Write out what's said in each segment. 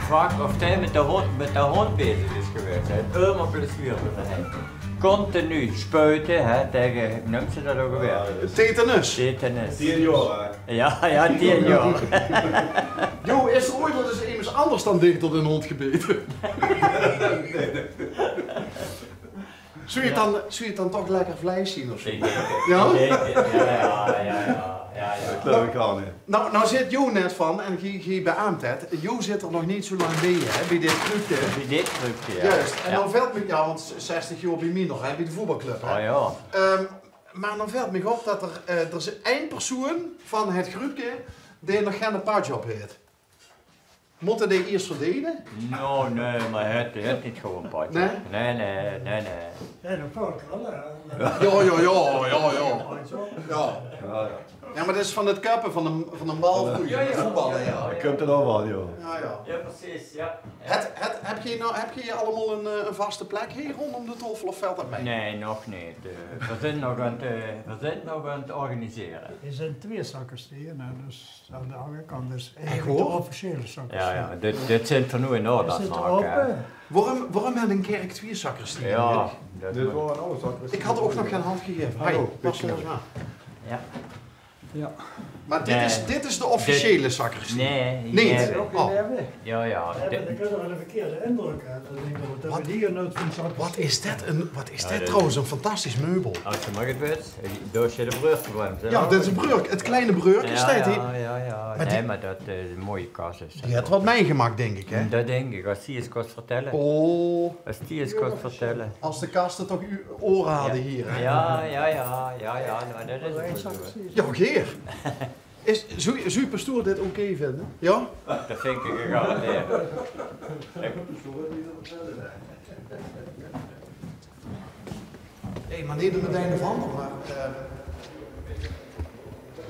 gefragt, of hij met de hond bezig is geweest. Hij heeft helemaal plezier met de hond. Continu spuiten, hè, tegen, hoe noemt ze dat ook alweer? Tetanus. Tetanus. 10 jaar. Ja, 10 jaar. Jo, is er ooit wel eens iemand anders dan dicht door een hond gebeten? Zou je het dan toch lekker vlees zien of zo? Ja? Ja. Dat geloof ik al niet. Nou zit Jo net van, en je beaamt het, Jo zit er nog niet zo lang bij, hè, bij dit clubje. Bij dit clubje, ja. Juist, en dan valt me, ja, want 60 jaar bij mij nog, hè, bij de voetbalclub. Hè. Oh ja. Maar dan valt me op dat er is één persoon van het groepje die nog geen paardjob heeft. Moeten die eerst verdedigen? Nou, nee, maar het niet gewoon potje. Nee? Nee. Ja, dat kan ik wel. Ja. Ja, maar dat is van het kappen van een bal voetballen, ja. Dat komt er al wel, joh. Ja, precies, ja. Heb je allemaal een vaste plek hier rondom de tafel of valt dat mee? Nee, nog niet. We zijn nog aan het organiseren. Er zijn 2 zakkenstenen, dus aan de andere kant is Echt eigenlijk de hoor? officiële zakkenstenen. Ja, dit zit er nu in orde. Is het maken. open? Waarom had een kerk 2 zakkerstenen? Ja, Dit waren alle zakken. Ik had ook nog geen hand gegeven. Hallo, Was Pixie. ja. Ja. Maar Nee. dit is de officiële zakkerstien. Nee, Niet? ja. Ja. Dan kunnen we een verkeerde indruk hebben. Dan denk ik dat we hier nooit van zakken. Wat is dit dit- trouwens, een fantastisch meubel. Als je mag het weet, doosje de brug gewoond. Ja, dit is een breuk. Het kleine breuk is dit hier. Ja. Maar Nee, die- maar dat is een mooie kast. Is Die had wat meegemaakt, denk ik, hè? Dat denk ik, als die eens kost vertellen. Oh, Als die eens kost vertellen. als de kasten toch uw oren hadden hier, hè? Ja, nou, dat is het goed. Ja, Geer. Zou je pastoor dit oké vinden? Ja? Dat vind ik gegarandeerd. Hé, maar niet meteen de van, maar...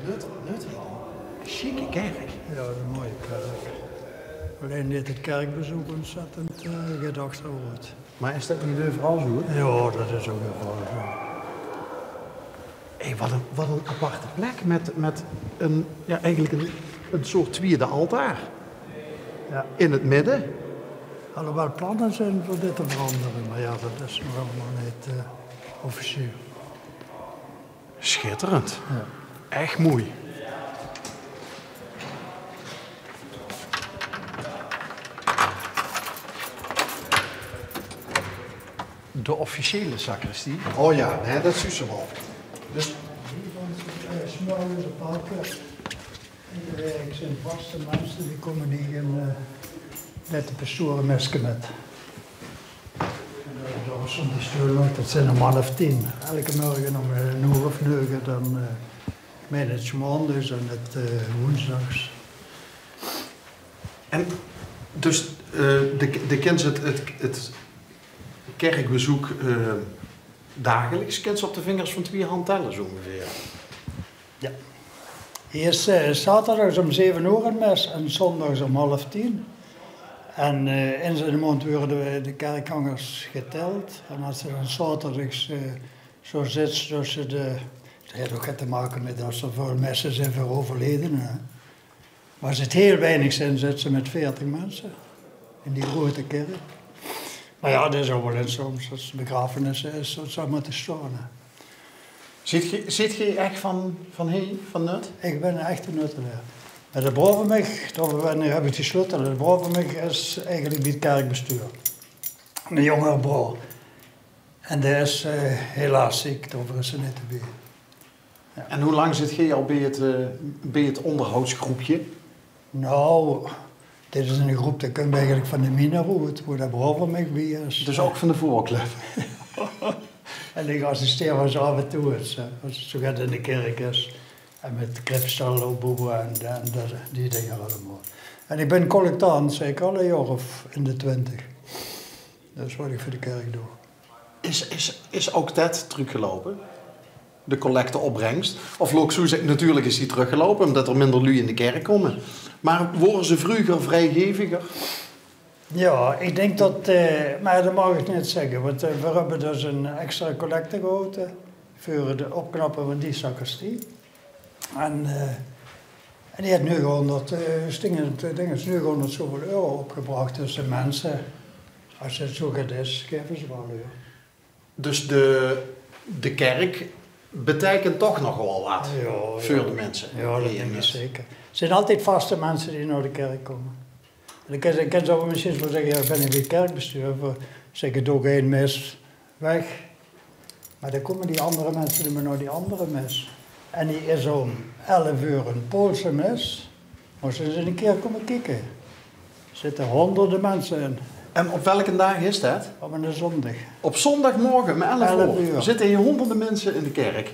Nut. Chique kerk. Ja, dat is een mooie kerk. Alleen dit het kerkbezoek ontzettend gedacht wordt. Maar is dat niet overal zo? Ja, dat is ook wel zo. Hé, wat een aparte plek met eigenlijk een soort tweede altaar. Ja. In het midden. Alhoewel plannen zijn voor dit te veranderen, maar ja, dat is nog allemaal niet officieel. Schitterend. Ja. Echt mooi. De officiële sacristie. Oh ja, nee, dat is wel. Dus Hier s'morgens op elke werk zijn vaste mensen die komen hier met de pastoren mesken met. Dat was zo'n stuur, dat zijn om 9:30. Elke morgen om 9:00 dan met het maandags en het woensdags. En dus de kent het kerkbezoek dagelijks, kent ze op de vingers van 2 hand tellen zo ongeveer. Ja. Eerst zaterdags om 7:00 een mes en zondags om 9:30. En in zijn mond worden de kerkgangers geteld. En als ze dan zaterdags zo zit, dus dat heeft ook te maken met dat er veel messen zijn voor overledenen. Maar als het heel weinig zijn, zitten ze met 40 mensen in die grote kerk. Maar ja, dat is ook wel eens soms, als de begrafenis is, dat zou moeten staan. Zit je echt van nut? Ik ben een echte nuttelaar. Maar de bovenmig, nu heb ik die sleutel, de bovenmig is eigenlijk bij het kerkbestuur. Een jongere broer. En die is helaas ziek, daarvoor is ze niet te bij. Ja. En hoe lang zit je al bij het onderhoudsgroepje? Nou, dit is een groep, dat komt eigenlijk van de Mineroute, waar de bovenmig bij is. Dus ook van de voetbalclub? En ik assisteer wel zo af en toe, als het zo gaat in de kerk is. En met kripstal, boeboe en die dingen allemaal. En ik ben collectant, zeker al een jaar of in de 20. Dat is wat ik voor de kerk doe. Is ook dat teruggelopen? De collecteopbrengst? Of natuurlijk is die teruggelopen, omdat er minder lui in de kerk komen. Maar worden ze vroeger vrijgeviger? Ja, ik denk dat, maar dat mag ik niet zeggen, want we hebben dus een extra collecte gehouden voor de opknappen van die sacristie. En die heeft nu 100, nu 100 zoveel euro opgebracht. Dus de mensen, als het zo goed is, geven ze wel euro. Dus de kerk betekent toch nog wel wat voor de mensen. Ja, dat denk ik zeker. Er zijn altijd vaste mensen die naar de kerk komen. En ik kan zo misschien wel zeggen, ja, ik ben in het kerkbestuur, zeg ik ook één mis weg. Maar dan komen die andere mensen die naar die andere mis. En die is om 11 uur een Poolse mis. Moesten ze een keer komen kijken. Er zitten honderden mensen in. En op welke dag is dat? Op een zondag. Op zondagmorgen om 11 uur uur. zitten hier honderden mensen in de kerk.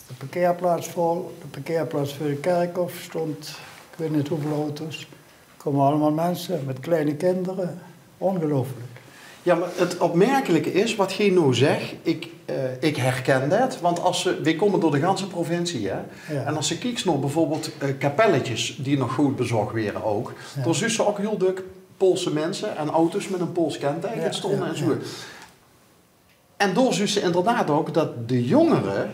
De parkeerplaats vol, de parkeerplaats voor de kerkhof stond, ik weet niet hoeveel auto's. Er komen allemaal mensen met kleine kinderen. Ongelooflijk. Ja, maar het opmerkelijke is, wat jij nou zegt, ik herken dat. Want we komen door de ganse provincie, hè. Ja. En als je kijkt naar bijvoorbeeld kapelletjes die nog goed bezocht werden ook. Ja. Dan zien ze ook heel druk Poolse mensen en auto's met een Pools kenteken stonden en zo. Ja. En door zien ze inderdaad ook dat de jongeren,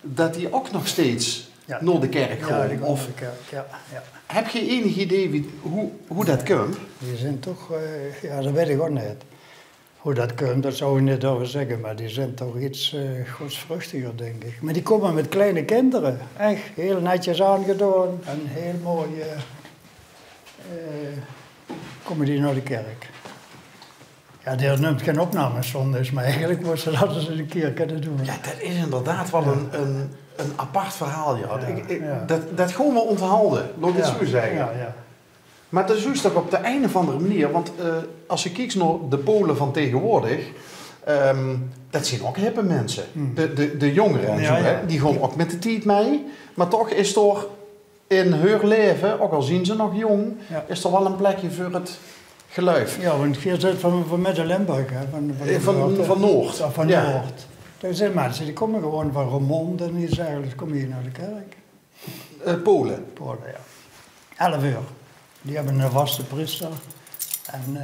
dat die ook nog steeds naar de kerk gaan. Ja, Of de kerk, ja. heb je enig idee hoe dat komt? Die zijn toch, ja, dat weet ik ook niet. Hoe dat komt, dat zou ik niet over zeggen, maar die zijn toch iets godsvruchtiger, denk ik. Maar die komen met kleine kinderen, echt heel netjes aangedaan en heel mooi komen die naar de kerk. Ja, die neemt geen opnames zondags, maar eigenlijk moesten ze dat eens een keer kunnen doen. Ja, dat is inderdaad wel een apart verhaal, ja. Ja. Dat gewoon wel onthouden, laat ik het zo zeggen. Ja. Maar dat is juist ook op de een of andere manier, want als je kijkt naar de Polen van tegenwoordig, dat zijn ook hippe mensen. De jongeren en zo, hè, die gaan ook met de tijd mee. Maar toch is er in hun leven, ook al zien ze nog jong, is er wel een plekje voor het geluid. Ja, want je zit van Midden-Limburg, hè? Van Noord. Van Noord. Er zijn mensen die komen gewoon van Roermond en die zeggen, ze komen hier naar de kerk. Polen. Polen, ja. 11 uur. Die hebben een vaste priester. En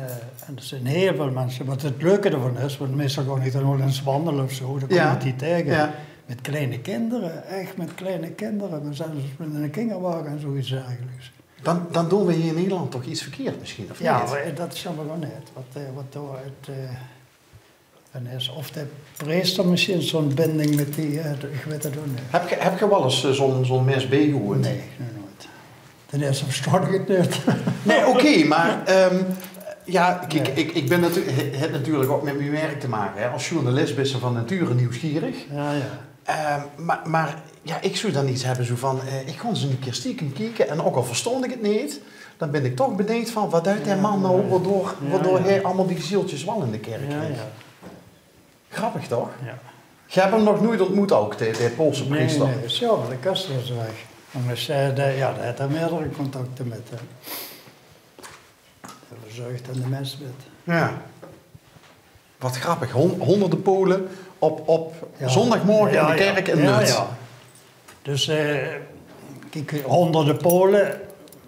er zijn heel veel mensen. Wat het leuke ervan is, want meestal gewoon niet alleen eens wandelen of zo, dan kom je die tegen. Ja. Met kleine kinderen, echt met kleine kinderen. We zijn dus met een kinderwagen en zoiets eigenlijk. Dan doen we hier in Nederland toch iets verkeerd misschien, of ja, niet? Ja, dat is jammer gewoon niet. Wat door het is. Of de priester misschien zo'n binding met die, ik weet het ook niet. Heb je wel eens zo'n mes bijgehoord? Nee, nooit. Ten eerste verstand ik het niet. Nee, oké, maar ja, kijk, ik ben het natuurlijk ook met mijn werk te maken. Hè. Als journalist ben je van nature nieuwsgierig. Ja. Maar ja, ik zou dan iets hebben zo van, ik ga eens een keer stiekem kijken en ook al verstond ik het niet, dan ben ik toch benieuwd van, wat duidt die man nou, waardoor hij allemaal die zieltjes wel in de kerk krijgt. Ja. Grappig toch? Ja. Je hebt hem nog nooit ontmoet ook, de Poolse priester? Nee, zo, de kast was weg. Anders, daar had hij meerdere contacten met hem. Hij verzorgd aan de mensbed. Ja. Wat grappig, honderden Polen op zondagmorgen in de kerk in Nut. Ja. Dus kijk, honderden Polen,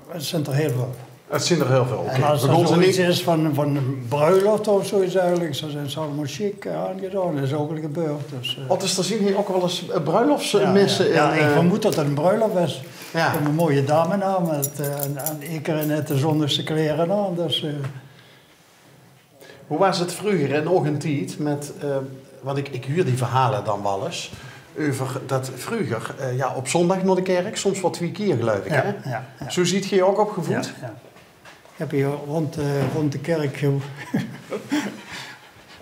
het zijn er heel veel. Het zijn er heel veel. En als er zoiets is van een bruiloft of zoiets eigenlijk, dan zijn ze allemaal chic aangedaan. Dat is ook al gebeurd. Dus, wat is er zien hier ook wel eens bruiloftsmissen? Ja, ik vermoed dat het een bruiloft is. Ja. Een mooie dame na met één keer net de zondagse kleren aan. Dus, hoe was het vroeger in Ogentiet met, want ik huur die verhalen dan wel eens, over dat vroeger op zondag naar de kerk, soms wel 2 keer geloof ik. Hè? Ja. Zo ziet je ook opgevoed? Ja. Ik heb hier rond de kerk,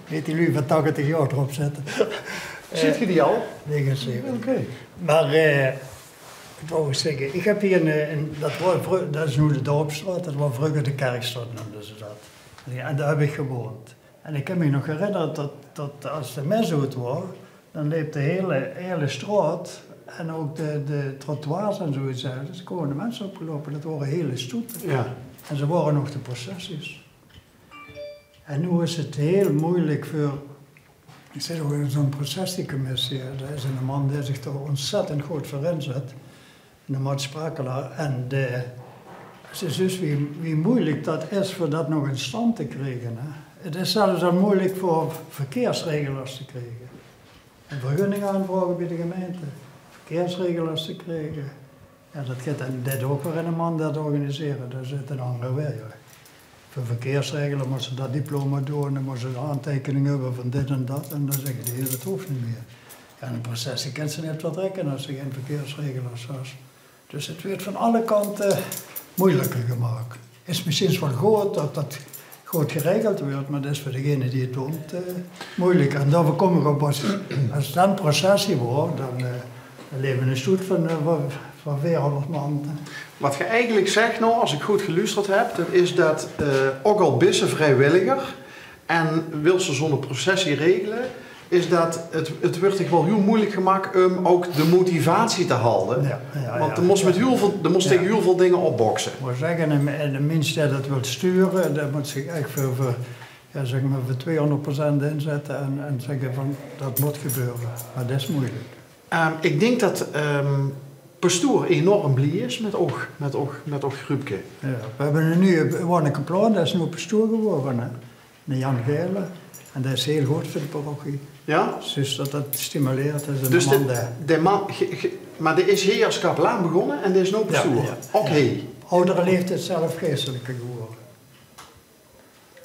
weet je nu van 80 jaar erop zetten. Ziet je die al? 79. Oké. Maar, ik wou zeggen, ik heb hier dat is nu de Dorpstraat, dat was vroeger de Kerkstraat noemden ze dat. En daar heb ik gewoond. En ik kan me nog herinneren dat als de mes uit was, dan liep de hele straat en ook de trottoirs en zoiets uit. Dus komen de mensen opgelopen, dat waren hele stoeten. Ja. En ze waren nog de processies. En nu is het heel moeilijk voor, ik zit ook in zo'n processiecommissie, daar is een man die zich toch ontzettend goed voor inzet, de Mart Sprakelaar. En het is dus wie moeilijk dat is voor dat nog in stand te krijgen. Hè. Het is zelfs al moeilijk voor verkeersregelaars te krijgen. Een vergunning aanvragen bij de gemeente, verkeersregelaars te krijgen. Ja, dat gaat dit ook weer in een man dat organiseren, dat zit een andere weg. Ja. Voor verkeersregelen moeten ze dat diploma doen, dan moeten ze de aantekening hebben van dit en dat, en dan zeggen ze, dat hoeft niet meer. Ja, en een processie kan ze niet wat trekken als ze geen verkeersregelaars was. Dus het werd van alle kanten moeilijker gemaakt. Het is misschien wel goed dat dat goed geregeld wordt, maar dat is voor degene die het doet moeilijker. En daarvoor kom ik op, als het dan processie wordt, dan leven we een stoet van 400 man. Wat je eigenlijk zegt nou, als ik goed geluisterd heb, dat is dat ook al bissen vrijwilliger en wil ze zo'n processie regelen, is dat het wordt toch wel heel moeilijk gemaakt om ook de motivatie te houden. Want er moest tegen heel veel dingen opboksen. Ik moet zeggen, en de mensen die dat wil sturen, dat moet zich echt voor 200% inzetten en zeggen van dat moet gebeuren. Maar dat is moeilijk. Ik denk dat pastoor enorm blij is met ook groepje. Ja, we hebben nu een plan, dat is nu pastoor geworden, hè? Jan Geerle. En dat is heel goed voor de parochie. Ja? Dus dat stimuleert. Dus de man, maar die is hier als kapelaan begonnen en die is nu pastoor. Ja. Oké. Oudere leeftijd zelf geestelijke geworden.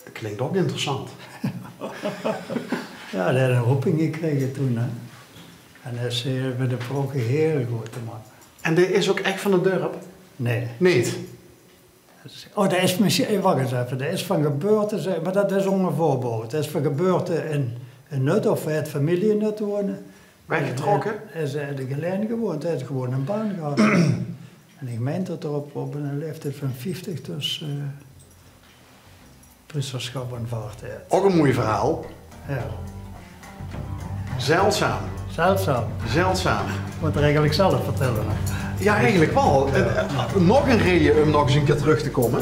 Dat klinkt ook interessant. Ja, dat had een roeping gekregen toen. Hè. En dat is bij de parochie heel goed te maken. En die is ook echt van het dorp? Nee. Niet? Oh, dat is misschien, wacht eens even, dat is van geboorte, maar dat is onder voorbehoud. Dat is van geboorte in Nut of bij het familie Nut wonen. Weggetrokken? Hij is de gelijn gewoond, hij heeft gewoon een baan gehad. En ik meen dat er op een leeftijd van 50 dus priesterschap aanvaard heeft. Ook een mooi verhaal. Ja. Zeldzaam. Zeldzaam. Zeldzaam. Ik moet er eigenlijk zelf vertellen. Ja, eigenlijk wel. Ja. Nog een reden om nog eens een keer terug te komen.